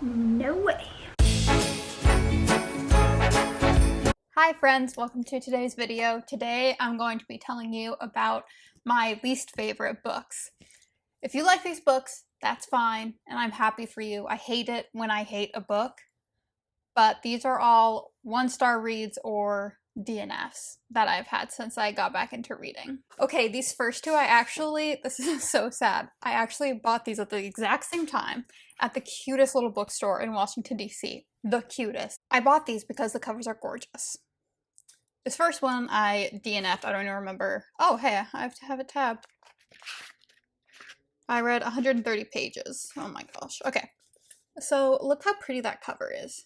No way. Hi friends, welcome to today's video. Today I'm going to be telling you about my least favorite books. If you like these books, that's fine, and I'm happy for you. I hate it when I hate a book, but these are all 1-star reads or DNFs that I've had since I got back into reading. Okay, these first two this is so sad. I actually bought these at the exact same time at the cutest little bookstore in Washington, D.C. The cutest. I bought these because the covers are gorgeous. This first one I DNF'd, I don't even remember. Oh, hey, I have to have it tabbed. I read 130 pages. Oh my gosh. Okay, so look how pretty that cover is.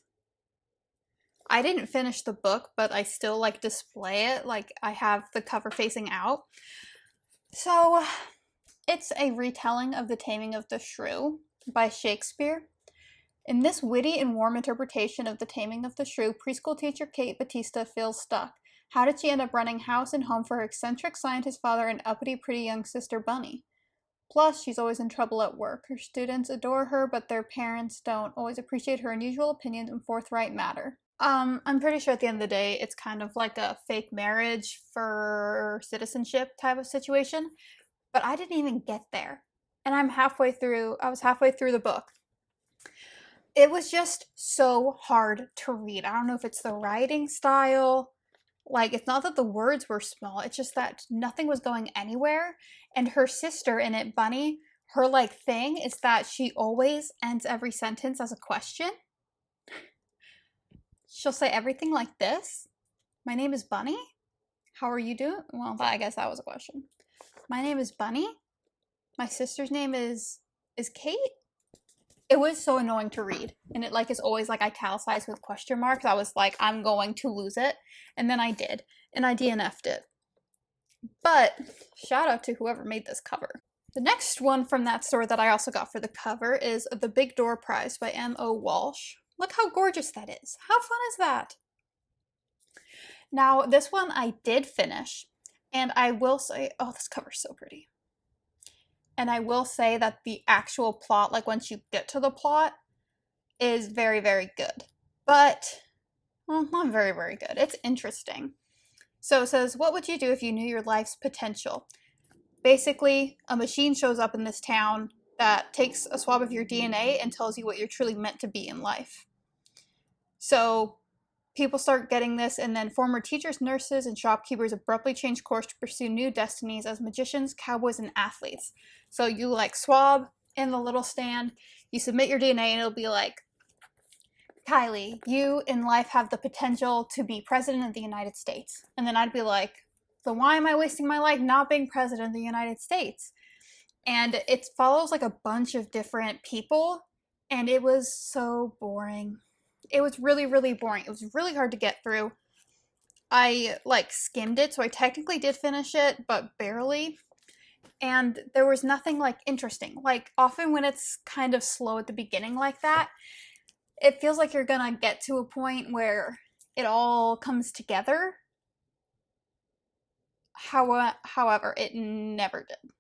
I didn't finish the book, but I still like display it, like I have the cover facing out. So it's a retelling of The Taming of the Shrew by Shakespeare. In this witty and warm interpretation of The Taming of the Shrew, preschool teacher Kate Batista feels stuck. How did she end up running house and home for her eccentric scientist father and uppity pretty young sister Bunny? Plus, she's always in trouble at work. Her students adore her, but their parents don't always appreciate her unusual opinions and forthright manner. I'm pretty sure at the end of the day, it's kind of like a fake marriage for citizenship type of situation, but I didn't even get there. And I was halfway through the book. It was just so hard to read. I don't know if it's the writing style. Like, it's not that the words were small, it's just that nothing was going anywhere. And her sister in it, Bunny, her thing is that she always ends every sentence as a question. She'll say everything like this. My name is Bunny. How are you doing? Well, I guess that was a question. My name is Bunny. My sister's name is Kate. It was so annoying to read. And it is always italicized with question marks. I was like, I'm going to lose it. And then I did. And I DNF'd it. But shout out to whoever made this cover. The next one from that store that I also got for the cover is The Big Door Prize by M.O. Walsh. Look how gorgeous that is. How fun is that? Now, this one I did finish, and I will say, oh, this cover's so pretty. And I will say that the actual plot, once you get to the plot, is very, very good. But, well, not very, very good. It's interesting. So it says, what would you do if you knew your life's potential? Basically, a machine shows up in this town that takes a swab of your DNA and tells you what you're truly meant to be in life. So people start getting this, and then former teachers, nurses, and shopkeepers abruptly change course to pursue new destinies as magicians, cowboys, and athletes. So you swab in the little stand, you submit your DNA, and it'll be like, Kylie, you in life have the potential to be president of the United States. And then I'd be like, so why am I wasting my life not being president of the United States? And it follows a bunch of different people, and it was so boring. It was really, really boring. It was really hard to get through. I skimmed it, so I technically did finish it, but barely. And there was nothing interesting. Often when it's kind of slow at the beginning like that, it feels like you're gonna get to a point where it all comes together. However, it never did.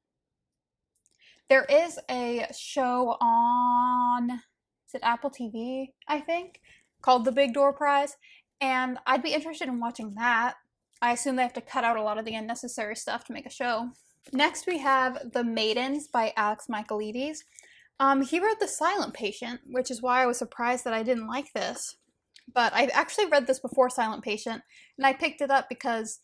There is a show on, is it Apple TV, I think, called The Big Door Prize, and I'd be interested in watching that. I assume they have to cut out a lot of the unnecessary stuff to make a show. Next we have The Maidens by Alex Michaelides. He wrote The Silent Patient, which is why I was surprised that I didn't like this. But I've actually read this before Silent Patient, and I picked it up because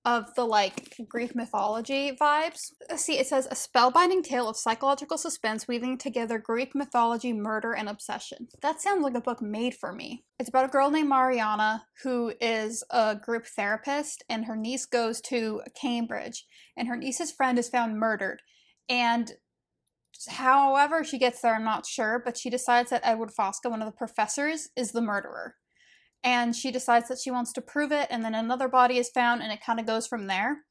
of the Greek mythology vibes. See, it says a spellbinding tale of psychological suspense weaving together Greek mythology, murder, and obsession. That sounds like a book made for me. It's about a girl named Mariana who is a group therapist, and her niece goes to Cambridge, and her niece's friend is found murdered. And however she gets there, I'm not sure, but she decides that Edward Fosca, one of the professors, is the murderer. And she decides that she wants to prove it, and then another body is found, and it kind of goes from there.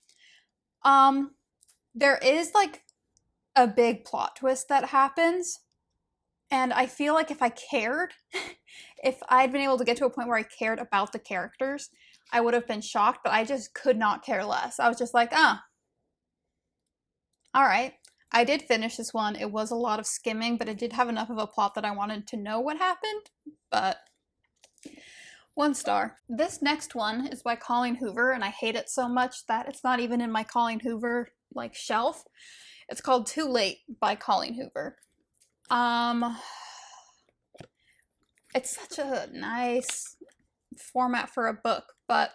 There is a big plot twist that happens, and I feel like if I cared, if I'd been able to get to a point where I cared about the characters, I would have been shocked, but I just could not care less. I was just like, alright. I did finish this one. It was a lot of skimming, but it did have enough of a plot that I wanted to know what happened, but 1 star. This next one is by Colleen Hoover, and I hate it so much that it's not even in my Colleen Hoover, like, shelf. It's called Too Late by Colleen Hoover. It's such a nice format for a book, but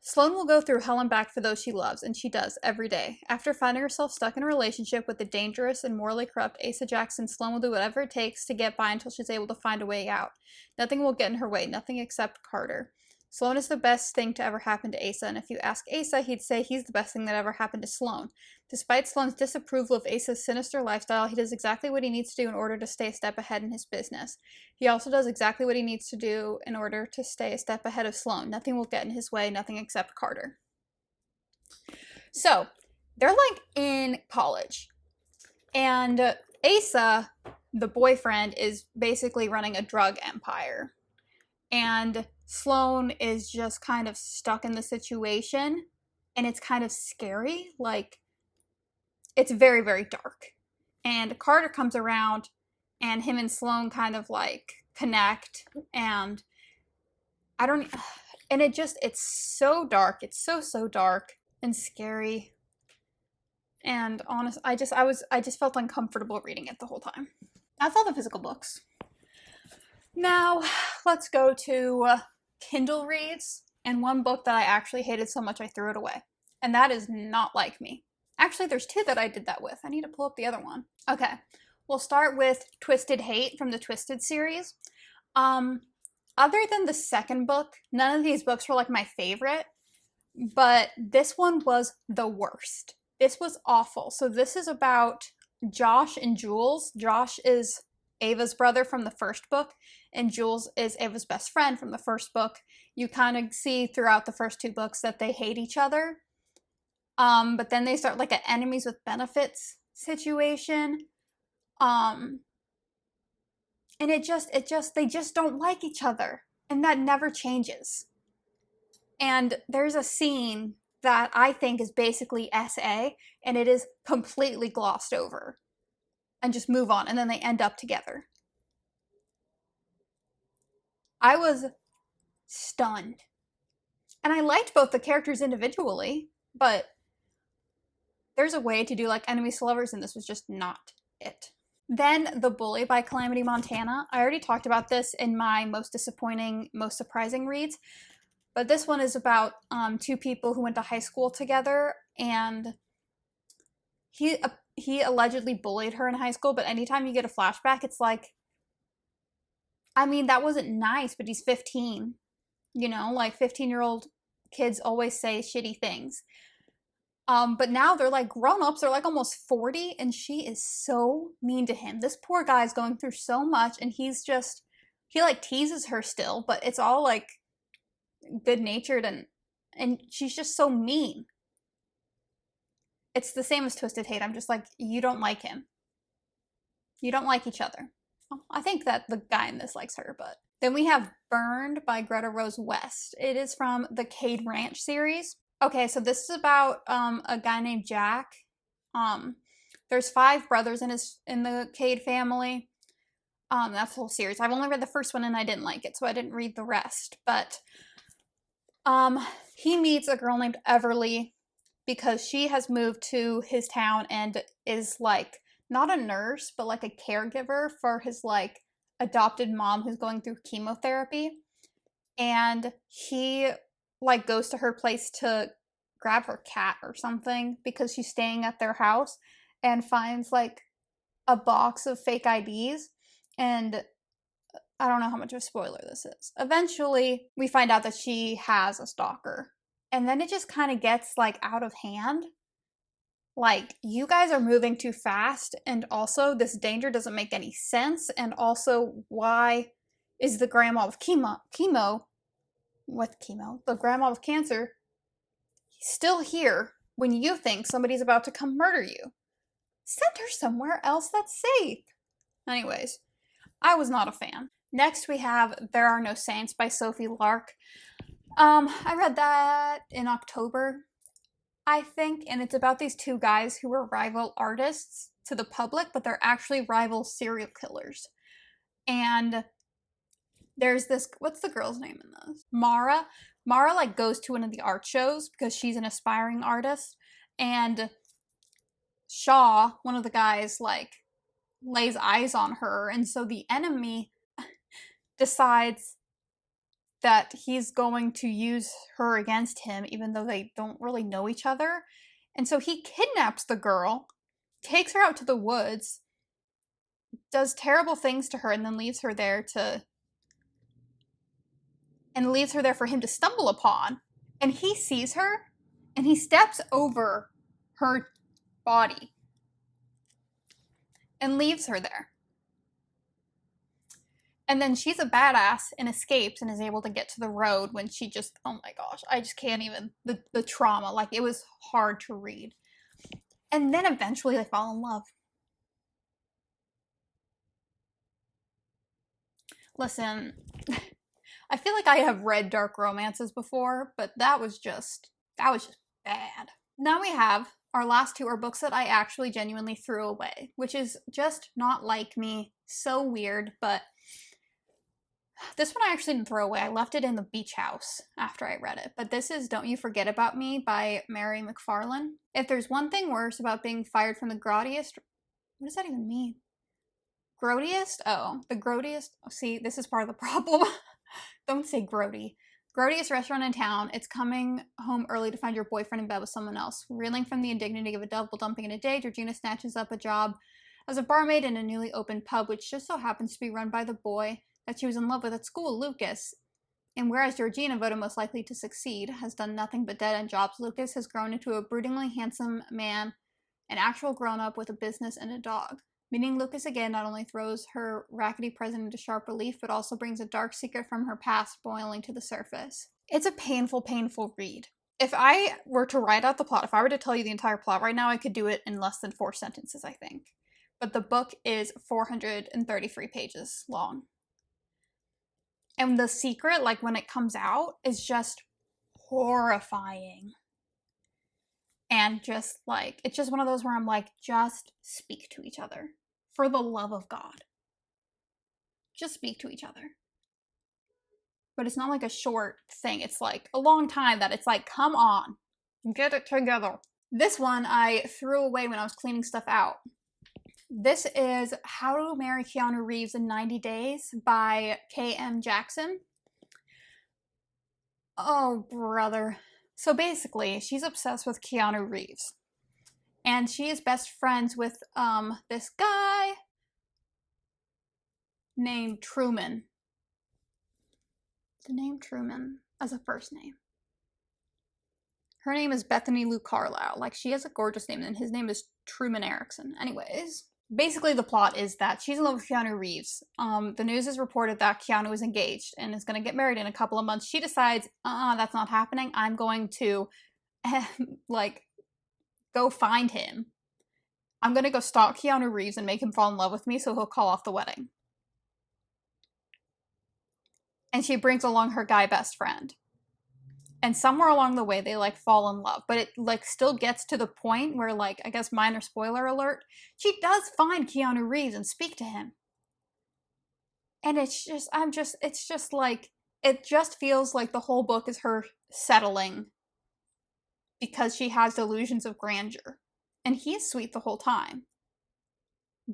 Sloane will go through hell and back for those she loves, and she does, every day. After finding herself stuck in a relationship with the dangerous and morally corrupt Asa Jackson, Sloane will do whatever it takes to get by until she's able to find a way out. Nothing will get in her way, nothing except Carter. Sloane is the best thing to ever happen to Asa, and if you ask Asa, he'd say he's the best thing that ever happened to Sloane. Despite Sloane's disapproval of Asa's sinister lifestyle, he does exactly what he needs to do in order to stay a step ahead in his business. He also does exactly what he needs to do in order to stay a step ahead of Sloane. Nothing will get in his way, nothing except Carter. So, they're like in college, and Asa, the boyfriend, is basically running a drug empire. And Sloane is just kind of stuck in the situation, and it's kind of scary. Like, it's very, very dark. And Carter comes around, and him and Sloane kind of like connect, and it's so dark. It's so dark and scary. And honest, I just felt uncomfortable reading it the whole time. That's all the physical books. Now, let's go to Kindle reads, and one book that I actually hated so much I threw it away. And that is Not Like Me. Actually, there's 2 that I did that with. I need to pull up the other one. Okay, we'll start with Twisted Hate from the Twisted series. Other than the second book, none of these books were like my favorite, but this one was the worst. This was awful. So this is about Josh and Jules. Josh is Ava's brother from the first book, and Jules is Ava's best friend from the first book. You kind of see throughout the first 2 books that they hate each other. But then they start like an enemies with benefits situation. And they just don't like each other. And that never changes. And there's a scene that I think is basically SA, and it is completely glossed over. And just move on, and then they end up together. I was stunned. And I liked both the characters individually, but there's a way to do like enemies to lovers, and this was just not it. Then The Bully by Calamity Montana. I already talked about this in my most disappointing, most surprising reads, but this one is about 2 people who went to high school together, and he allegedly bullied her in high school, but anytime you get a flashback, it's like, I mean, that wasn't nice, but he's 15. You know, like 15-year-old kids always say shitty things. But now they're like grown-ups, they're like almost 40, and she is so mean to him. This poor guy's going through so much, and he like teases her still, but it's all like good-natured, and she's just so mean. It's the same as Twisted Hate. I'm just like, you don't like him. You don't like each other. Well, I think that the guy in this likes her, but. Then we have Burned by Greta Rose West. It is from the Cade Ranch series. Okay, so this is about a guy named Jack. There's 5 brothers in the Cade family. That's the whole series. I've only read the first one and I didn't like it, so I didn't read the rest. But he meets a girl named Everly because she has moved to his town and is like not a nurse, but like a caregiver for his like adopted mom who's going through chemotherapy. And he like goes to her place to grab her cat or something because she's staying at their house, and finds like a box of fake IDs. And I don't know how much of a spoiler this is. Eventually we find out that she has a stalker, and then it just kind of gets like out of hand. Like, you guys are moving too fast, and also this danger doesn't make any sense, and also why is the grandma with the grandma with cancer still here when you think somebody's about to come murder you? Send her somewhere else that's safe. Anyways, I was not a fan. Next we have There Are No Saints by Sophie Lark. I read that in October. I think, and it's about these two guys who are rival artists to the public, but they're actually rival serial killers. And there's this, what's the girl's name in this? Mara. Mara like goes to one of the art shows because she's an aspiring artist, and Shaw, one of the guys, like lays eyes on her, and so the enemy decides that he's going to use her against him, even though they don't really know each other. And so he kidnaps the girl, takes her out to the woods, does terrible things to her, and then leaves her there for him to stumble upon. And he sees her, and he steps over her body and leaves her there. And then she's a badass and escapes and is able to get to the road when she just, oh my gosh, I just can't even, the trauma, like it was hard to read. And then eventually they fall in love. Listen, I feel like I have read dark romances before, but that was just bad. Now we have our last two are books that I actually genuinely threw away, which is just not like me. So weird, but this one I actually didn't throw away. I left it in the beach house after I read it. But this is Don't You Forget About Me by Mary McFarlane. If there's one thing worse about being fired from the grodiest... What does that even mean? Grodiest? Oh, the grodiest... Oh, see, this is part of the problem. Don't say grody. Grodiest restaurant in town. It's coming home early to find your boyfriend in bed with someone else. Reeling from the indignity of a double dumping in a day, Georgina snatches up a job as a barmaid in a newly opened pub, which just so happens to be run by the boy that she was in love with at school, Lucas. And whereas Georgina, voted most likely to succeed, has done nothing but dead-end jobs, Lucas has grown into a broodingly handsome man, an actual grown-up with a business and a dog. Meeting Lucas again not only throws her rackety present into sharp relief, but also brings a dark secret from her past boiling to the surface. It's a painful, painful read. If I were to write out the plot, if I were to tell you the entire plot right now, I could do it in less than 4 sentences, I think. But the book is 433 pages long. And the secret, like when it comes out, is just horrifying. And just like, it's just one of those where I'm like, just speak to each other. For the love of God. Just speak to each other. But it's not like a short thing. It's like a long time that it's like, come on. Get it together. This one I threw away when I was cleaning stuff out. This is How to Marry Keanu Reeves in 90 Days by K.M. Jackson. Oh, brother. So basically, she's obsessed with Keanu Reeves. And she is best friends with this guy named Truman. The name Truman as a first name. Her name is Bethany Lou Carlisle. Like, she has a gorgeous name, and his name is Truman Erickson. Anyways, basically the plot is that she's in love with Keanu Reeves. The news is reported that Keanu is engaged and is going to get married in a couple of months. She decides, that's not happening. I'm going to, like, go find him. I'm going to go stalk Keanu Reeves and make him fall in love with me so he'll call off the wedding. And she brings along her guy best friend. And somewhere along the way, they, like, fall in love. But it, like, still gets to the point where, like, I guess minor spoiler alert, she does find Keanu Reeves and speak to him. And it's just, it's just, like, it just feels like the whole book is her settling because she has delusions of grandeur. And he's sweet the whole time.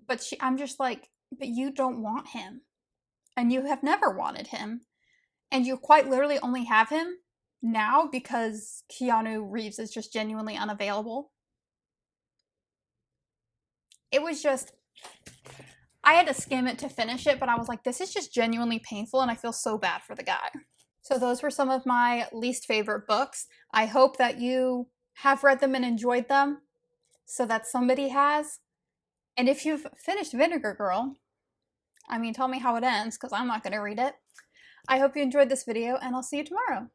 But I'm just like, but you don't want him. And you have never wanted him. And you quite literally only have him now because Keanu Reeves is just genuinely unavailable. It was just, I had to skim it to finish it, but I was like, this is just genuinely painful and I feel so bad for the guy. So those were some of my least favorite books. I hope that you have read them and enjoyed them, so that somebody has. And if you've finished Vinegar Girl, I mean, tell me how it ends, because I'm not going to read it. I hope you enjoyed this video, and I'll see you tomorrow.